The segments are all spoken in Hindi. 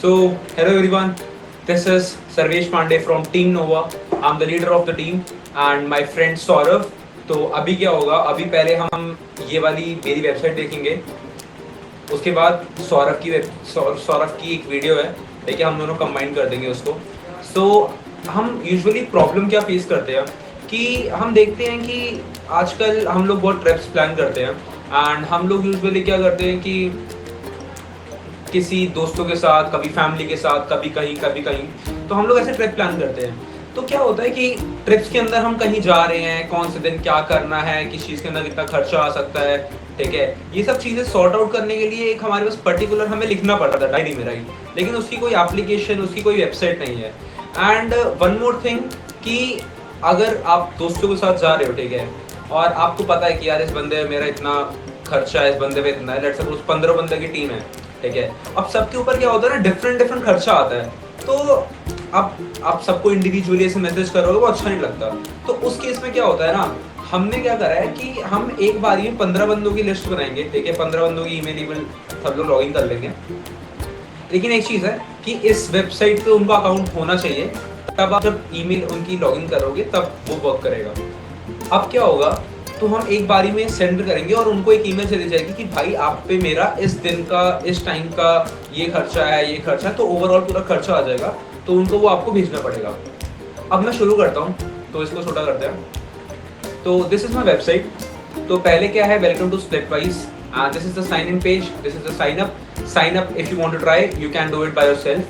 So, hello everyone. This is Sarvesh Pandey from Team Nova. I'm the leader of the team and my friend Saurav. तो अभी क्या होगा, अभी पहले हम ये वाली मेरी वेबसाइट देखेंगे, उसके बाद सौरभ की एक वीडियो है, ठीक है, हम दोनों कंबाइन कर देंगे उसको. सो हम यूजुअली प्रॉब्लम क्या फेस करते हैं कि हम देखते हैं कि आजकल हम लोग बहुत ट्रिप्स प्लान करते हैं एंड हम लोग यूजुअली क्या करते हैं कि किसी दोस्तों के साथ, कभी फैमिली के साथ, कभी कहीं, तो हम लोग ऐसे ट्रिप प्लान करते हैं. तो क्या होता है कि ट्रिप्स के अंदर हम कहीं जा रहे हैं, कौन से दिन क्या करना है, किस चीज़ के अंदर कितना खर्चा आ सकता है, ठीक है, ये सब चीज़ें सॉर्ट आउट करने के लिए एक हमारे पास पर्टिकुलर हमें लिखना पड़ता था डायरी में, राइट. लेकिन उसकी कोई एप्लीकेशन, उसकी कोई वेबसाइट नहीं है. एंड वन मोर थिंग कि अगर आप दोस्तों के साथ जा रहे हो, ठीक है, और आपको पता है कि यार इस बंदे मेरा इतना खर्चा है, इस बंदे पे इतना है, लेट्स सपोज 15 बंदे की टीम है, ठीक है. अब सबके ऊपर क्या होता है ना, डिफरेंट खर्चा आता है. तो अब आप सबको इंडिविजुअली ऐसे मैसेज करोगे वो अच्छा नहीं लगता. तो उस केस में क्या होता है ना, हमने क्या करा है कि हम एक बार ही 15 बंदों की लिस्ट बनाएंगे, ठीक है, 15 बंदों की ईमेल सब लोग लॉगिन कर लेंगे. लेकिन एक चीज़ है कि इस वेबसाइट पे उनका अकाउंट होना चाहिए, तब आप जब ईमेल उनकी लॉगिन करोगे तब वो वर्क करेगा. अब क्या होगा, तो हम एक बारी में सेंड करेंगे और उनको एक ईमेल चली जाएगी कि भाई आप पे मेरा इस दिन का, इस टाइम का ये खर्चा है, ये खर्चा है, तो ओवरऑल पूरा खर्चा आ जाएगा. तो उनको वो आपको भेजना पड़ेगा. अब मैं शुरू करता हूँ, तो इसको छोटा करते हैं. तो दिस इज माई वेबसाइट. तो पहले क्या है, welcome to Splitwise. This is the sign in page, this is the sign up if you want to try you can do it by yourself.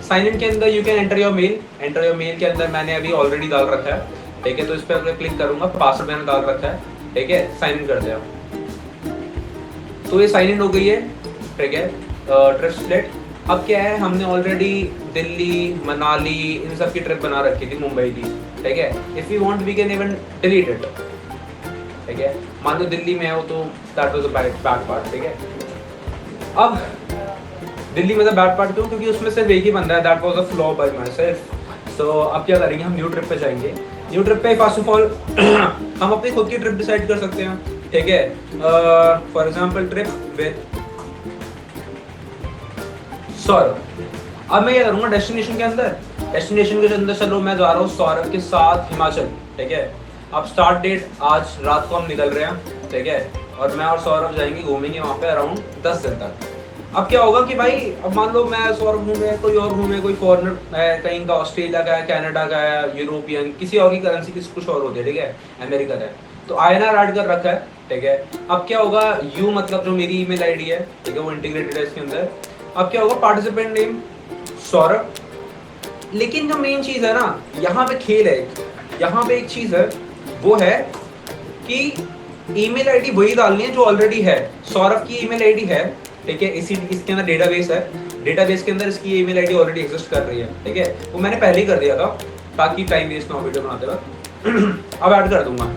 Sign in के अंदर you can enter your mail के अंदर मैंने अभी ऑलरेडी डाल रखा है, ठीक है. तो इस पर अगर क्लिक करूंगा, पासवर्ड मैंने डाल रखा है, ठीक है. साइन इन कर दिया, तो ये साइन इन हो गई है, ठीक है. Trip split. अब क्या है, हमने ऑलरेडी दिल्ली, मनाली, इन सब की ट्रिप बना रखी थी, मुंबई की, ठीक है. If you want we can even delete it, ठीक है. मान लो दिल्ली में हो तो that was a bad part, ठीक है. अब दिल्ली में बैड पार्ट क्यों, क्योंकि उसमें सिर्फ एक ही बंदा है, that was a flaw by myself. So अब क्या करेंगे, हम न्यू ट्रिप पे जाएंगे. न्यू ट्रिप पे फर्स्ट ऑफ ऑल हम अपनी खुद की ट्रिप डिसाइड कर सकते हैं, ठीक है. For example trip with Saurabh. अब मैं क्या करूंगा, डेस्टिनेशन के अंदर चलो मैं जा रहा हूँ सौरभ के साथ हिमाचल, ठीक है. अब स्टार्ट डेट आज रात को हम निकल रहे हैं, ठीक है, और मैं और सौरभ जाएंगे, घूमेंगे वहाँ पे अराउंड 10 दिन तक. अब क्या होगा कि भाई, अब मान लो मैं सौरभ घूमे, कोई और घूमे, कोई फॉरेनर है, कहीं का ऑस्ट्रेलिया का है, कनाडा का है, यूरोपियन, किसी और की करेंसी किसी कुछ और होती है, ठीक है, अमेरिकन है, तो INR ऐड कर रखा है, ठीक है. अब क्या होगा, यू मतलब जो मेरी ईमेल आईडी है, ठीक है, वो इंटीग्रेटेड है इसके अंदर. अब क्या होगा, पार्टिसिपेंट नेम सौरभ. लेकिन जो मेन चीज है ना, यहाँ पे खेल है, यहाँ पे एक चीज है, वो है कि ईमेल आईडी वही डालनी है जो ऑलरेडी है. सौरभ की ईमेल आईडी है, ठीक है, इसके अंदर डेटाबेस है, डेटाबेस के अंदर इसकी ईमेल आईडी ऑलरेडी एग्जिस्ट कर रही है, ठीक है. वो मैंने पहले ही कर दिया था ताकि टाइम वेस्ट ना हो वीडियो बनाते वक्त. अब ऐड कर दूंगा,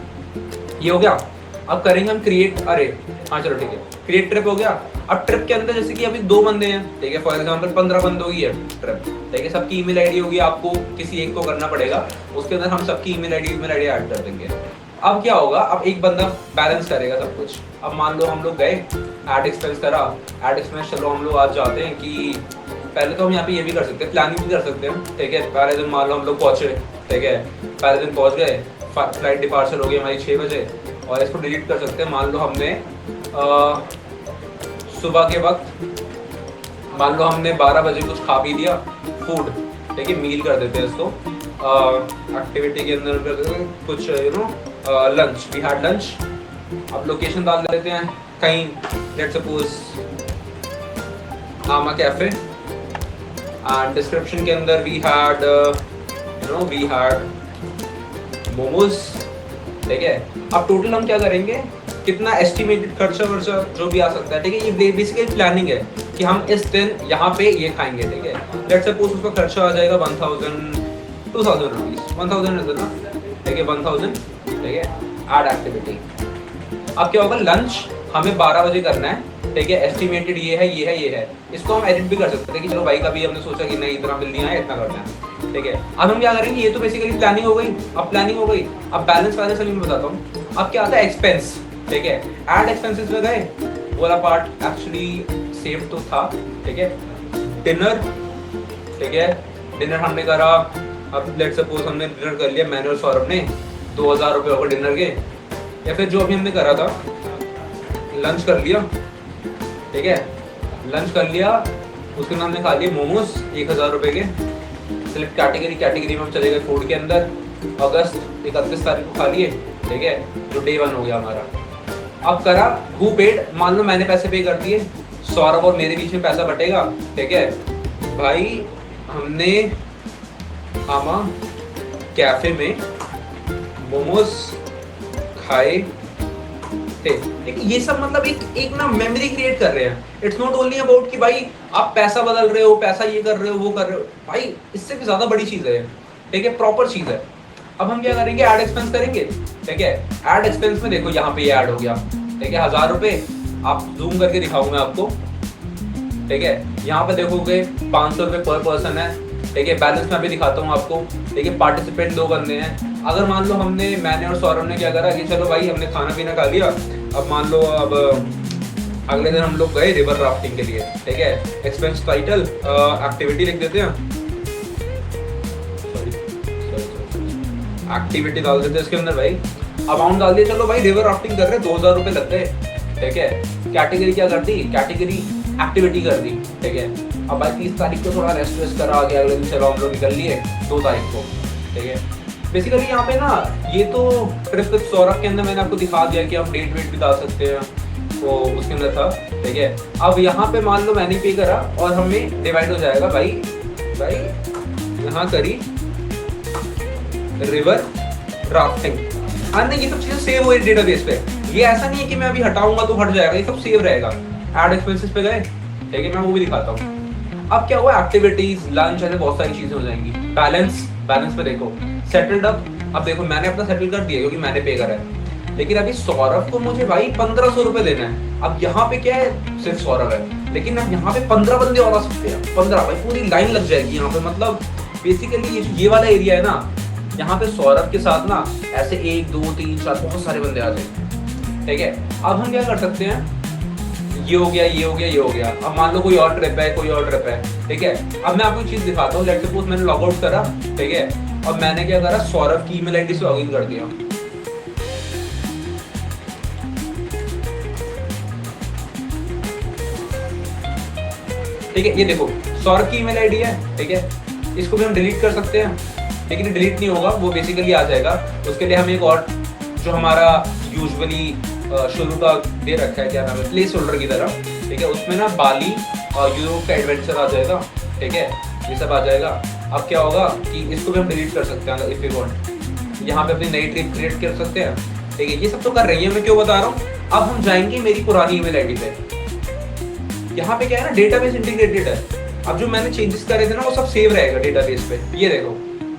ये हो गया. अब करेंगे हम क्रिएट, अरे हाँ चलो ठीक है, क्रिएट ट्रिप हो गया. अब ट्रिप के अंदर जैसे कि अभी 2 बंदे हैं, ठीक है, फॉर एग्जांपल 15 बंदों की है ट्रिप, ठीक है. सबकी ईमेल आईडी होगी, आपको किसी एक को करना पड़ेगा, उसके अंदर हम सबकी ईमेल आईडी ऐड कर देंगे. अब क्या होगा, अब एक बंदा बैलेंस करेगा सब कुछ. अब मान लो हम लोग गए, एड एक्सपेंस करा, एड एक्सपेंस, चलो हम लोग आज जाते हैं कि पहले तो हम यहाँ पे ये भी कर सकते हैं, प्लानिंग भी कर सकते हैं, ठीक है. पहले दिन मान लो हम लोग पहुँचे, ठीक है, पहले दिन पहुँच गए, फ्लाइट डिपार्चर हो गई हमारी 6 बजे, और इसको डिलीट कर सकते हैं. मान लो हमने सुबह के वक्त, मान लो हमने 12 बजे कुछ खा पी लिया, फूड, ठीक है, मील कर देते हैं इसको. एक्टिविटी के अंदर कर देते हैं कुछ, you know, lunch, we had lunch. अब लोकेशन डाल देते हैं कहीं, let's suppose Ama cafe, and description के अंदर we had, you know, we had momos, ठीक है. अब टोटल हम क्या करेंगे, कितना एस्टिमेटेड खर्चा वर्चा जो भी आ सकता है, ठीक है. ये बेसिकली प्लानिंग है कि हम इस दिन यहाँ पे ये खाएंगे, ठीक है. लेट्स सपोज उसका खर्चा आ जाएगा 2000 रुपीज, 1000 है ना, ठीक है, 1000, ठीक है. Add activity. अब क्या होगा, लंच हमें 12 बजे करना है, ठीक है, एस्टिमेटेड ये है. इसको हम एडिट भी कर सकते हैं कि चलो भाई कभी हमने सोचा कि नहीं इतना बिल नहीं आया, इतना करना है, ठीक है. अब हम क्या करेंगे, ये तो बेसिकली प्लानिंग हो गई. अब बैलेंस अभी मैं बताता हूँ. अब क्या आता है, एक्सपेंस, ठीक है. ऐड एक्सपेंसेस में गए, वो वाला पार्ट एक्चुअली सेव तो था, ठीक है. डिनर ठीक है। डिनर हमने करा, अब लेट्स सपोज हमने डिनर कर लिया, मैंने और सौरभ ने 2000 रुपये होगा डिनर के, या फिर जो अभी हमने करा था लंच कर लिया, ठीक है, लंच कर लिया, उसके बाद हमने खा लिए मोमोज 1000 रुपये के। सिलेक्ट कैटेगरी में हम चले गए फूड के अंदर। अगस्त 31 तारीख को खा लिए, ठीक है, जो डे 1 हो गया हमारा। अब करा हु पेड, मान लो मैंने पैसे पे कर दिए, सौरभ और मेरे बीच में पैसा बटेगा, ठीक है भाई। हमने आमा कैफे में मोमोज खाए थे। ये सब मतलब एक ना मेमोरी क्रिएट कर रहे हैं। इट्स नॉट ओनली अबाउट कि भाई आप पैसा बदल रहे हो, पैसा ये कर रहे हो, वो कर रहे हो, भाई इससे भी ज्यादा बड़ी चीज है, ठीक है, प्रॉपर चीज है। अब हम क्या करेंगे, ऐड एक्सपेंस करेंगे, ठीक है। ऐड एक्सपेंस में देखो यहाँ पे ये ऐड हो गया, ठीक है, 1000 रुपये। आप जूम करके दिखाऊंगा आपको, ठीक है। यहाँ पे देखोगे 500 रुपये पर पर्सन है, ठीक है। बैलेंस में भी दिखाता हूँ आपको, ठीक है। पार्टिसिपेंट 2 बंदे हैं। अगर मान लो मैंने और सौरभ ने क्या करा कि चलो भाई हमने खाना पीना खा लिया, अब मान लो अब अगले दिन हम लोग गए रिवर राफ्टिंग के लिए, ठीक है। एक्सपेंस टाइटल एक्टिविटी लिख देते हैं, एक्टिविटी डाल देते हैं इसके अंदर भाई। अमाउंट डाल दिया, चलो भाई रिवर राफ्टिंग कर रहे हैं, 2000 रुपये लग गए, ठीक है। कैटेगरी क्या कर दी, कैटेगरी एक्टिविटी कर दी, ठीक है। अब भाई 30 तारीख को थोड़ा रेस्ट वेस्ट करा, आगे अगले दिन चलो हम लोग निकल लिए 2 तारीख को, ठीक है। बेसिकली यहाँ पे ना ये तो ट्रिप विद सौरभ के अंदर मैंने आपको दिखा दिया कि आप डेट वेट भी डाल सकते हैं, तो उसके अंदर था, ठीक है। अब यहाँ पे मान लो मैंने पे करा और हमें डिवाइड हो जाएगा भाई यहाँ करी रिवर राफ्टिंग। हाँ नहीं, ये सब चीजें सेव हुई डेटाबेस पे। ये ऐसा नहीं है कि मैं अभी हटाऊंगा तो हट जाएगा, ये सब सेव रहेगा। ऐड एक्सपेंसेस पे गए, ठीक है, मैं वो भी दिखाता हूँ। अब क्या हुआ, एक्टिविटीज, लंच, ऐसे बहुत सारी चीजें हो जाएंगी। बैलेंस पे देखो, सेटल्ड अप। अब देखो मैंने अपना सेटल कर दिया क्योंकि मैंने पे करा है, लेकिन अभी सौरभ को मुझे भाई 1500 रुपए देना है। अब यहाँ पे क्या है, सिर्फ सौरभ है, लेकिन अब यहाँ पे 15 बंदे और आ सकते हैं। 15 भाई, पूरी लाइन लग जाएगी यहाँ पे। मतलब बेसिकली ये वाला एरिया है ना, यहाँ पे सौरभ के साथ ना ऐसे 1 2 3 4 बहुत सारे बंदे आ जाएंगे, ठीक है। अब हम क्या कर सकते हैं, ये हो गया, ये हो गया, ये हो गया। अब मान लो कोई और ट्रिप है, कोई और ट्रिप है, ठीक है। अब मैं आपको एक चीज दिखाता हूँ। लेट्स सपोज मैंने लॉग आउट करा, ठीक है, और मैंने क्या करा, सौरभ की ईमेल आईडी से लॉगिन कर दिया, ठीक है। ये देखो सौरभ की ईमेल आईडी है, ठीक है। इसको भी हम डिलीट कर सकते हैं, लेकिन डिलीट नहीं होगा, वो बेसिकली आ जाएगा। उसके लिए हम एक और जो हमारा यूजुअली शुरू का दे रखा है, क्या नाम है, प्लेस होल्डर की तरह, ठीक है, उसमें ना बाली और यूरोप का एडवेंचर आ जाएगा, ठीक है, ये सब आ जाएगा। अब क्या होगा कि इसको भी हम डिलीट कर सकते हैं इफ यू वांट। यहाँ पे अपनी नई ट्रिप क्रिएट कर सकते हैं, ठीक है। ये सब तो कर रही है, मैं क्यों बता रहा हूँ। अब हम जाएंगे मेरी पुरानी ईमेल आईडी पे। यहाँ पे क्या है ना, डेटाबेस इंटीग्रेटेड है। अब जो मैंने चेंजेस करे थे ना, वो सब सेव रहेगा डेटाबेस पे। ये देखो,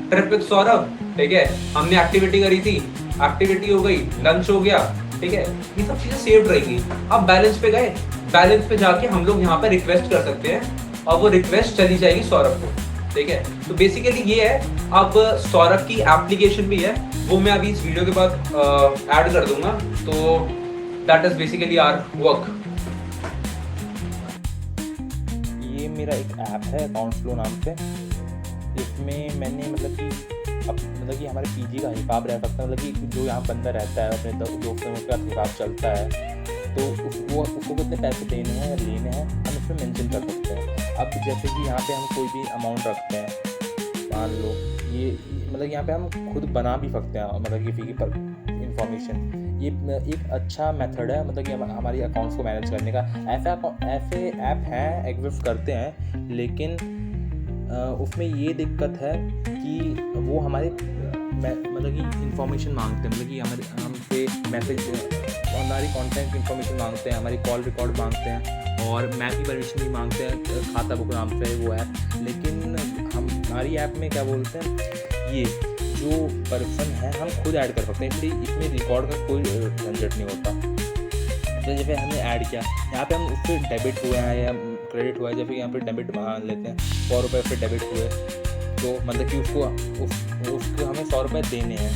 ट्रिप विद सौरभ, ठीक है, हमने एक्टिविटी करी थी, एक्टिविटी हो गई, लंच हो गया, ठीक है, ये सब चीजें सेव्ड रहेंगी। अब बैलेंस पे गए, बैलेंस पे जाके हम लोग यहाँ पे रिक्वेस्ट कर सकते हैं और वो रिक्वेस्ट चली जाएगी सौरभ को, ठीक है। तो बेसिकली ये है। अब सौरभ की एप्लीकेशन भी है, वो मैं अभी इस वीडियो के बाद ऐड कर दूंगा। तो that is basically our work. ये मेरा एक ऐप है अकाउंट फ्लो नाम से। इसमें मैंने मतलब कि हमारे पीजी का हिसाब रह सकता है, मतलब कि जो यहाँ बंदा रहता है अपने दोस्तों का हिसाब चलता है, तो उसको कितने पैसे देने हैं या लेने हैं हम इसमें मेंशन कर सकते हैं। अब जैसे कि यहाँ पे हम कोई भी अमाउंट रखते हैं, मान लो ये मतलब यहाँ पे हम खुद बना भी सकते हैं, मतलब किसी की इंफॉर्मेशन। ये एक अच्छा मेथड है, मतलब कि हमारी अकाउंट्स को मैनेज करने का। ऐसे ऐप हैं, एग्जिस्ट करते हैं, लेकिन उसमें ये दिक्कत है कि वो हमारे मतलब कि इंफॉर्मेशन मांगते हैं, मतलब कि हमसे मैसेज, हमारी कॉन्टैक्ट इंफॉर्मेशन मांगते हैं, हमारी कॉल रिकॉर्ड मांगते हैं, और मैप की परमिशन भी मांगते हैं, खाता बुक नाम से वो ऐप। लेकिन हमारी ऐप में क्या बोलते हैं, ये जो पर्सन है हम खुद ऐड कर सकते हैं, इसलिए इसमें रिकॉर्ड का कोई झंझट नहीं होता। तो जैसे हमने ऐड किया, यहाँ पे हम उस पर डेबिट हुए हैं या क्रेडिट हुआ है, जैसे यहाँ पे डेबिट मान लेते हैं 100 रुपये फिर डेबिट हुए, तो मतलब कि उसको हमें 100 रुपये देने हैं,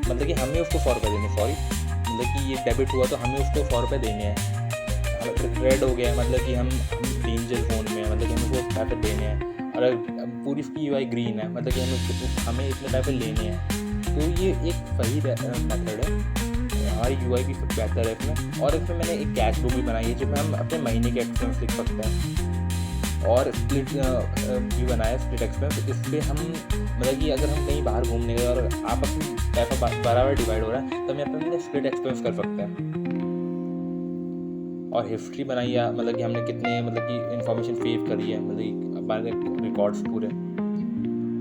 मतलब कि हमें उसको 100 रुपये देने, सॉरी, मतलब कि ये डेबिट हुआ तो हमें उसको 100 रुपये देने हैं। रेड हो गया है, मतलब कि हम डेंजर जोन में है, मतलब कि हमें वो पैसे देने हैं। और अब पूरी इसकी UI ग्रीन है, मतलब कि हमें इतने पैसे लेने हैं। तो ये एक सही मेथड है, हमारी UI भी बेहतर है इसमें। और इसमें मैंने एक कैश बुक भी बनाई है जिसमें हम अपने महीने के एक्सपेंस लिख सकते हैं। और स्प्लिट भी बनाया, स्प्लिट एक्सपेंस। इस पर हम मतलब कि अगर हम कहीं बाहर घूमने गए और आपस में पैसा बराबर डिवाइड हो रहा है, तो हम यहाँ पे स्प्लिट एक्सपेंस कर सकते हैं। और हिस्ट्री बनाई है, मतलब कि हमने कितने मतलब कि इन्फॉर्मेशन सेव करी है, मतलब कि हमारे रिकॉर्ड्स पूरे।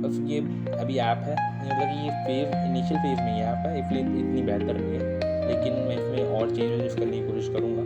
बस ये अभी ऐप है, मतलब कि ये इनिशियल फेज में ही ऐप है, इसलिए इतनी बेहतर नहीं है, लेकिन मैं इसमें और चेंजेस करने की कोशिश करूँगा।